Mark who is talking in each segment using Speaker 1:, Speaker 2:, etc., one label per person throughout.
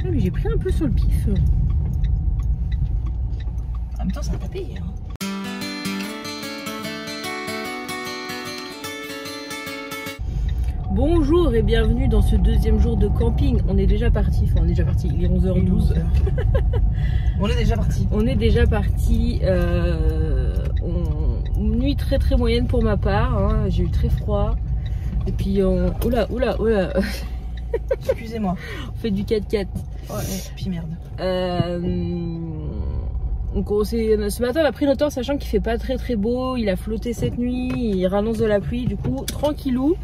Speaker 1: Ah, mais j'ai pris un peu sur le pif. En même temps, ça n'a pas payé. Hein. Bonjour et bienvenue dans ce deuxième jour de camping. On est déjà parti, enfin on est déjà parti, il est 11h12.
Speaker 2: On est déjà parti.
Speaker 1: On est déjà parti. Une nuit très moyenne pour ma part. Hein. J'ai eu très froid. Et puis on... Oula.
Speaker 2: Excusez-moi.
Speaker 1: On fait du 4x4.
Speaker 2: Ouais, puis merde.
Speaker 1: Donc ce matin on a pris notre temps sachant qu'il fait pas très beau. Il a flotté cette nuit, il rannonce de la pluie. Du coup, tranquillou.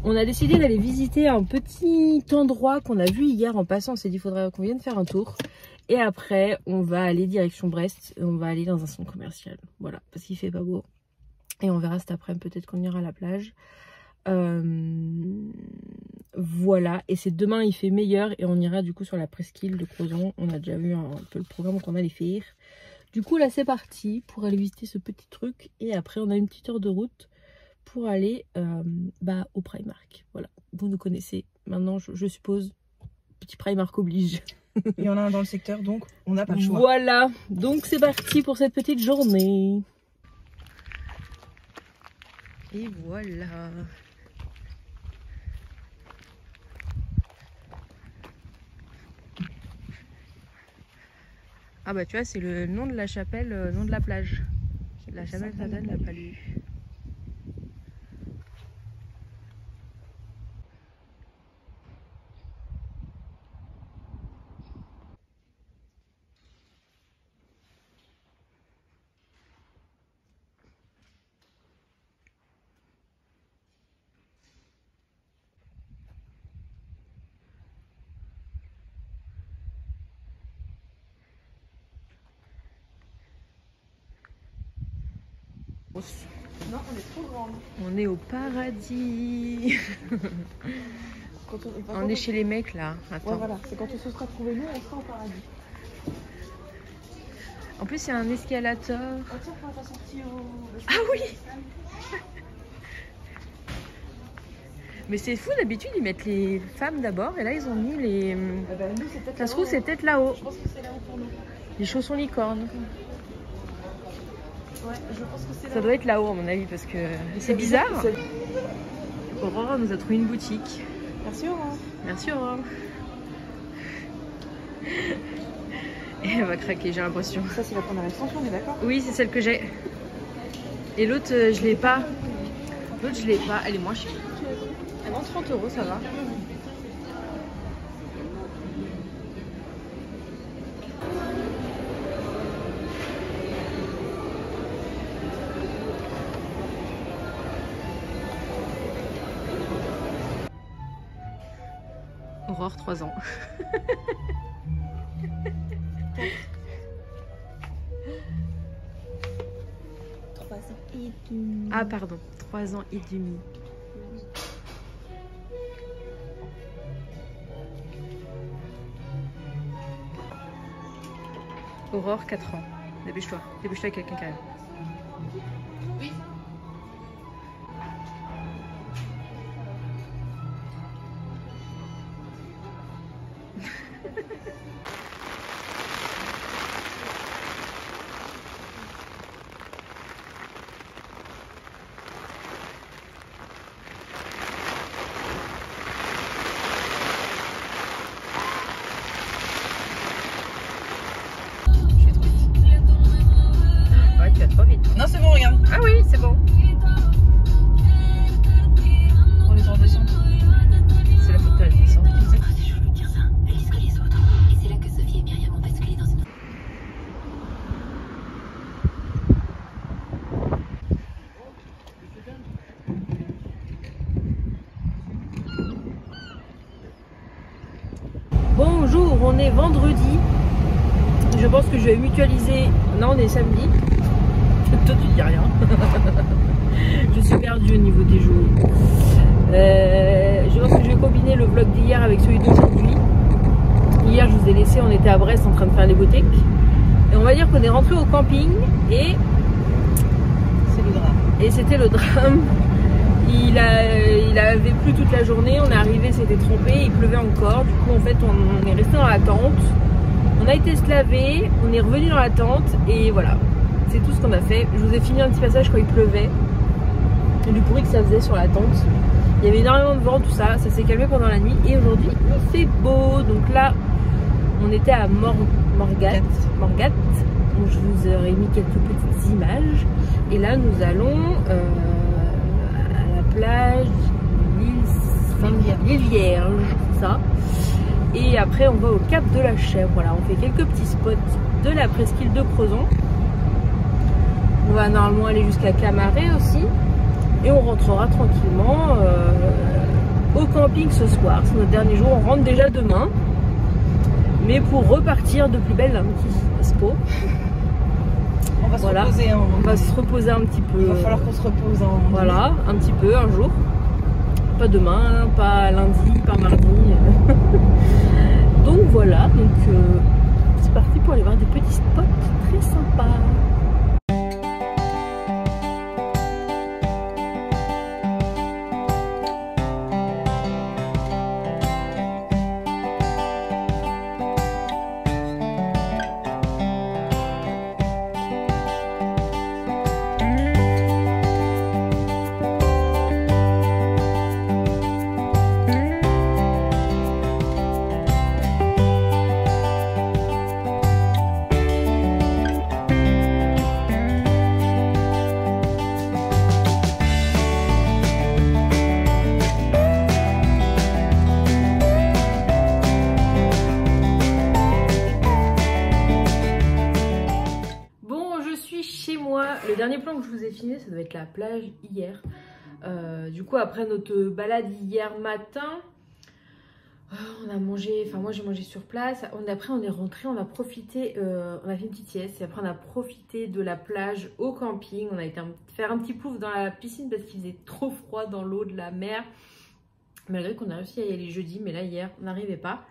Speaker 1: On a décidé d'aller visiter un petit endroit qu'on a vu hier en passant. On s'est dit qu'il faudrait qu'on vienne faire un tour. Et après, on va aller direction Brest. Et on va aller dans un centre commercial. Voilà, parce qu'il fait pas beau. Et on verra cet après-midi, peut-être qu'on ira à la plage. Voilà. Et c'est demain, il fait meilleur. Et on ira du coup sur la presqu'île de Crozon. On a déjà vu un peu le programme qu'on allait faire. Du coup, là, c'est parti pour aller visiter ce petit truc. Et après, on a une petite heure de route pour aller au Primark. Voilà, vous nous connaissez maintenant, je suppose. Petit Primark oblige.
Speaker 2: Il y en a un dans le secteur, donc on n'a pas le choix.
Speaker 1: Voilà, donc c'est parti pour cette petite journée. Et voilà. Ah bah tu vois, c'est le nom de la chapelle, le nom de la plage. La chapelle Sainte-Anne l'a pas lu.
Speaker 2: Non, on est trop grande.
Speaker 1: On est au paradis. On est chez les mecs là. Attends.
Speaker 2: Ouais, voilà, c'est quand on se sera trouvé nous, on sera au paradis.
Speaker 1: En plus, il y a un escalator.
Speaker 2: Oh, tiens, quand t'as sorti au...
Speaker 1: Ah oui. Mais c'est fou, d'habitude ils mettent les femmes d'abord et là ils ont mis les...
Speaker 2: nous,
Speaker 1: Ça se trouve c'est peut-être là-haut.
Speaker 2: Je pense que c'est là-haut pour nous.
Speaker 1: Les chaussons licornes.
Speaker 2: Ouais, je pense que c'est là.
Speaker 1: Ça doit être là-haut à mon avis parce que c'est bizarre. Aurore nous a trouvé une boutique.
Speaker 2: Merci Aurore.
Speaker 1: Merci Aurore. Et elle va craquer, j'ai l'impression.
Speaker 2: Ça c'est la première extension, on est d'accord?
Speaker 1: Oui, c'est celle que j'ai. Et l'autre, je l'ai pas. L'autre, je l'ai pas. Elle est moins chère. Elle vend 30 €, ça va. Aurore, 3 ans. Ah pardon, 3 ans et demi. Aurore, 4 ans. Dépêche-toi avec quelqu'un qui arrive. Oui.
Speaker 2: Non, c'est bon, regarde.
Speaker 1: Ah oui, c'est bon.
Speaker 2: On est en descente.
Speaker 1: C'est la photo de la descente.
Speaker 3: Ah, c'est joli de dire ça. Elle lise que les autres. Et c'est là que Sophie et Myriam ont basculé dans une...
Speaker 1: Bonjour, on est vendredi. Je pense que je vais mutualiser. Non, on est samedi. Toi, tu dis rien. Je suis perdue au niveau des jours. Je pense que je vais combiner le vlog d'hier avec celui d'aujourd'hui. Hier, je vous ai laissé, on était à Brest en train de faire les boutiques. Et on va dire qu'on est rentré au camping et
Speaker 2: C'est le drame.
Speaker 1: Et c'était le drame. Il avait plu toute la journée, on est arrivé, c'était trempé, il pleuvait encore. Du coup en fait on est resté dans la tente. On a été se laver, on est revenu dans la tente et voilà. C'est tout ce qu'on a fait. Je vous ai filmé un petit passage quand il pleuvait. Et du bruit que ça faisait sur la tente. Il y avait énormément de vent, tout ça. Ça s'est calmé pendant la nuit. Et aujourd'hui, il fait beau. Donc là, on était à Morgat. Donc je vous aurais mis quelques petites images. Et là, nous allons à la plage l'île Vierge, ça. Et après, on va au Cap de la Chèvre. Voilà, on fait quelques petits spots de la presqu'île de Crozon. On va normalement aller jusqu'à Camaret aussi. Et on rentrera tranquillement au camping ce soir. C'est notre dernier jour. On rentre déjà demain. Mais pour repartir de plus belle lundi. Espo.
Speaker 2: On va se reposer un moment.
Speaker 1: On va se reposer un petit peu.
Speaker 2: Il va falloir qu'on se repose un moment.
Speaker 1: Voilà, un petit peu, un jour. Pas demain, pas lundi, pas mardi. Donc voilà, donc c'est parti pour aller voir des petits spots très sympas. Le dernier plan que je vous ai filmé, ça doit être la plage hier. Du coup, après notre balade hier matin, on a mangé, enfin moi j'ai mangé sur place. Après on est rentré, on a profité, on a fait une petite sieste et après on a profité de la plage au camping. On a été faire un petit plouf dans la piscine parce qu'il faisait trop froid dans l'eau de la mer. Malgré qu'on a réussi à y aller jeudi, mais là hier on n'arrivait pas.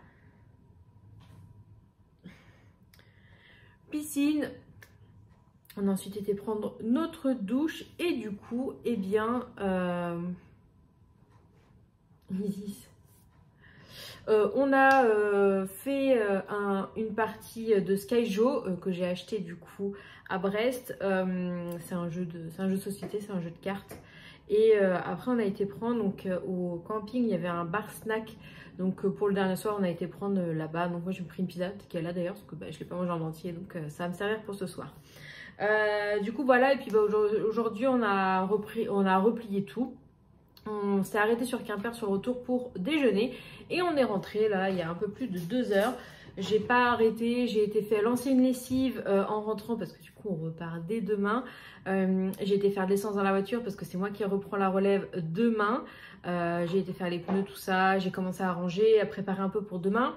Speaker 1: Piscine. On a ensuite été prendre notre douche et du coup, eh bien, on a fait une partie de Skyjo que j'ai acheté du coup à Brest. C'est un jeu de société, c'est un jeu de cartes. Et après, on a été prendre donc au camping, il y avait un bar snack. Donc pour le dernier soir, on a été prendre là-bas. Donc moi, j'ai pris une pizza qui est là d'ailleurs parce que je ne l'ai pas mangée en entier. Donc ça va me servir pour ce soir. Du coup voilà, et puis aujourd'hui on a replié tout. On s'est arrêté sur Quimper sur le retour pour déjeuner et on est rentré là il y a un peu plus de 2 heures. J'ai pas arrêté, j'ai été faire lancer une lessive en rentrant parce que du coup on repart dès demain. J'ai été faire de l'essence dans la voiture parce que c'est moi qui reprends la relève demain. J'ai été faire les pneus, tout ça, j'ai commencé à ranger, à préparer un peu pour demain.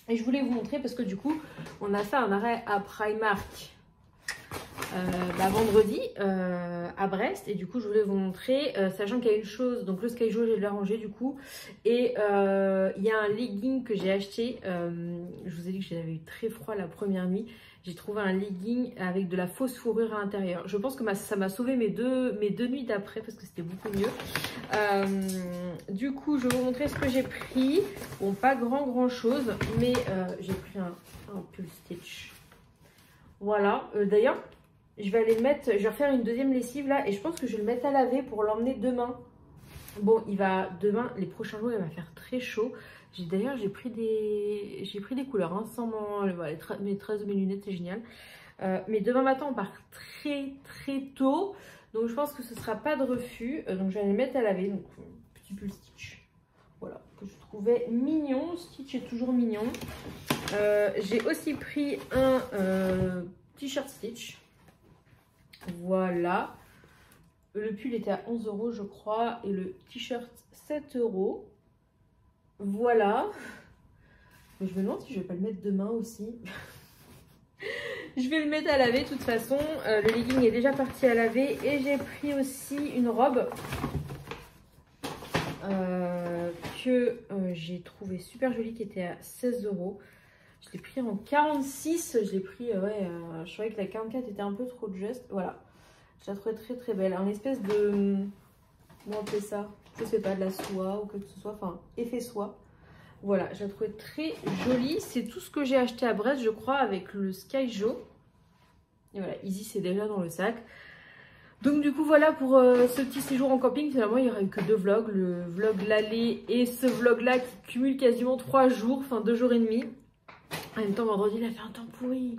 Speaker 1: Et je voulais vous montrer parce que du coup on a fait un arrêt à Primark vendredi à Brest et du coup je voulais vous montrer sachant qu'il y a une chose, donc le Skyjo j'ai rangé du coup et il y a un legging que j'ai acheté, je vous ai dit que j'avais eu très froid la première nuit. J'ai trouvé un legging avec de la fausse fourrure à l'intérieur. Je pense que ça m'a sauvé mes deux nuits d'après parce que c'était beaucoup mieux. Du coup je vais vous montrer ce que j'ai pris. Bon, pas grand chose, mais j'ai pris un pull stitch. Voilà, d'ailleurs je vais aller le mettre, je vais refaire une deuxième lessive là et je pense que je vais le mettre à laver pour l'emmener demain. Bon, demain, les prochains jours, il va faire très chaud. D'ailleurs, j'ai pris des couleurs, hein, sans mes tresses de mes lunettes, c'est génial. Mais demain matin, on part très tôt, donc je pense que ce sera pas de refus. Donc je vais aller le mettre à laver, donc petit pull Stitch. Voilà, que je trouvais mignon. Stitch est toujours mignon. J'ai aussi pris un t-shirt Stitch. Voilà. Le pull était à 11 € je crois. Et le t-shirt 7 €. Voilà. Mais je me demande si je vais pas le mettre demain aussi. Je vais le mettre à laver de toute façon. Le legging est déjà parti à laver. Et j'ai pris aussi une robe. Que j'ai trouvé super jolie, qui était à 16 €. Je l'ai pris en 46, je l'ai pris, je trouvais que la 44 était un peu trop juste. Voilà, je la trouvais très belle. Un espèce de comment on appelle ça, je sais pas, de la soie ou quelque chose, enfin effet soie. Voilà, je la trouvais très jolie. C'est tout ce que j'ai acheté à Brest, je crois, avec le Sky Joe. Et voilà, Easy, c'est déjà dans le sac. Donc du coup, voilà pour ce petit séjour en camping. Finalement, il n'y aura eu que 2 vlogs. Le vlog l'aller et ce vlog-là qui cumule quasiment 3 jours, enfin 2 jours et demi. En même temps, vendredi, il a fait un temps pourri.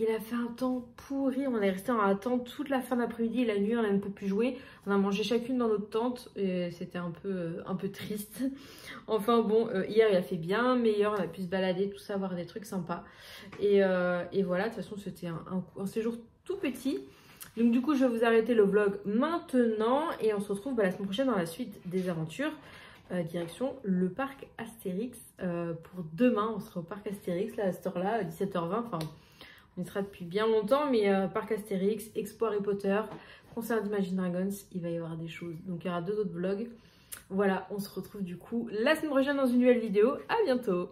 Speaker 1: Il a fait un temps pourri. On est resté en attente toute la fin d'après-midi et la nuit, on n'a même pas pu jouer. On a mangé chacune dans notre tente et c'était un peu triste. Enfin bon, hier il a fait bien meilleur. On a pu se balader, tout ça, voir des trucs sympas. Et voilà, de toute façon, c'était un séjour tout petit. Donc du coup, je vais vous arrêter le vlog maintenant et on se retrouve la semaine prochaine dans la suite des aventures. Direction le parc Astérix. Pour demain, on sera au parc Astérix, là, à cette heure-là, 17h20. Enfin, on y sera depuis bien longtemps, mais parc Astérix, Expo Harry Potter, concert d'Imagine Dragons, il va y avoir des choses. Donc il y aura 2 autres vlogs. Voilà, on se retrouve du coup la semaine prochaine dans une nouvelle vidéo. À bientôt!